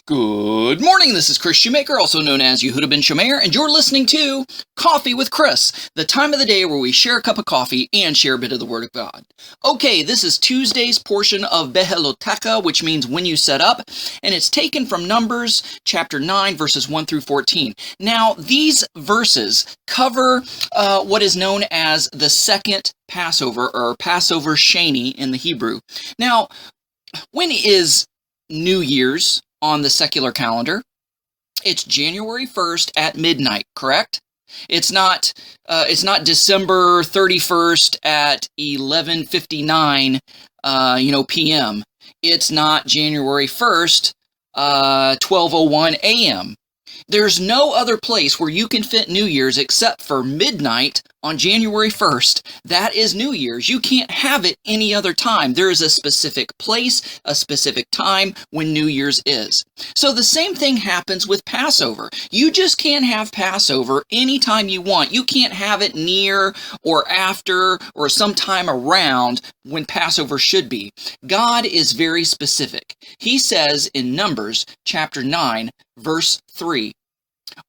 Good morning, this is Kris Shoemaker, also known as Yehudah ben Shomeyr, and you're listening to Coffee with Kris, the time of the day where we share a cup of coffee and share a bit of the Word of God. Okay, this is Tuesday's portion of Behaalotecha, which means when you set up, and it's taken from Numbers chapter 9, verses 1 through 14. Now, these verses cover what is known as the second Passover, or Passover Sheni in the Hebrew. Now, when is New Year's on the secular calendar? It's January 1st at midnight, correct? It's not December 31st at 11:59 p.m. It's not January 1st 12:01 a.m. There's no other place where you can fit New Year's except for midnight on January 1st. That is New Year's. You can't have it any other time. There is a specific place, a specific time when New Year's is. So the same thing happens with Passover. You just can't have Passover anytime you want. You can't have it near or after or sometime around when Passover should be. God is very specific. He says in Numbers chapter 9, verse 3,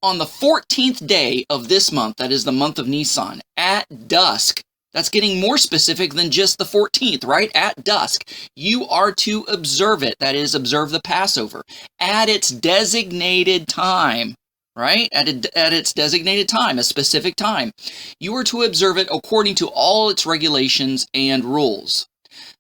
on the 14th day of this month, that is the month of Nisan, at dusk, that's getting more specific than just the 14th, right? At dusk, you are to observe it, that is, observe the Passover, at its designated time, right? At its designated time, a specific time. You are to observe it according to all its regulations and rules.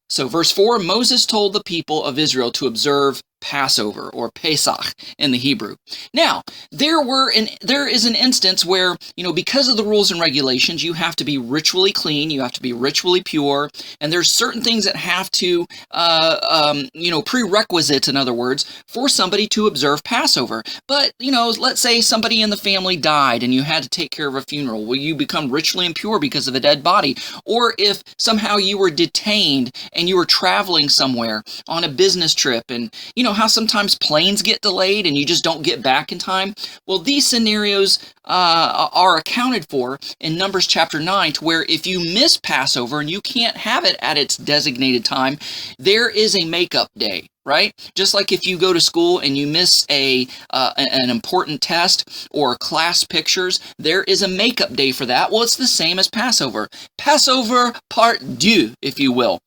So verse 4, Moses told the people of Israel to observe Passover, or Pesach in the Hebrew. Now, there is an instance where, because of the rules and regulations, you have to be ritually clean, you have to be ritually pure, and there's certain things that have to, prerequisites, in other words, for somebody to observe Passover. But, let's say somebody in the family died and you had to take care of a funeral. Will you become ritually impure because of a dead body? Or if somehow you were detained and you were traveling somewhere on a business trip, and, how sometimes planes get delayed and you just don't get back in time? Well, these scenarios are accounted for in Numbers chapter 9, to where if you miss Passover and you can't have it at its designated time, there is a makeup day, right? Just like if you go to school and you miss an important test or class pictures, there is a makeup day for that. Well, it's the same as Passover. Passover part deux, if you will.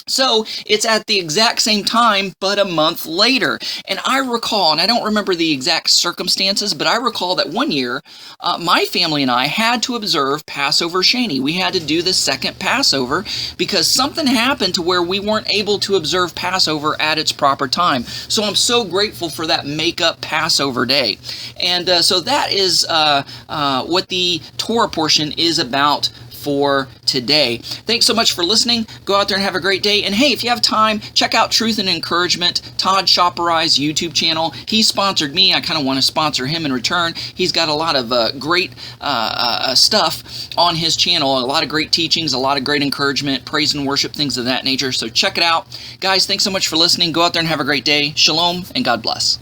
So it's at the exact same time, but a month later. And I recall, and I don't remember the exact circumstances, but I recall that one year, my family and I had to observe Passover Sheni. We had to do the second Passover because something happened to where we weren't able to observe Passover at its proper time. So I'm so grateful for that make-up Passover day. And so that is what the Torah portion is about for today. Thanks so much for listening. Go out there and have a great day. And hey, if you have time, check out Truth and Encouragement, Todd Shopperai's YouTube channel. He sponsored me. I kind of want to sponsor him in return. He's got a lot of great stuff on his channel, a lot of great teachings, a lot of great encouragement, praise and worship, things of that nature. So check it out. Guys, thanks so much for listening. Go out there and have a great day. Shalom and God bless.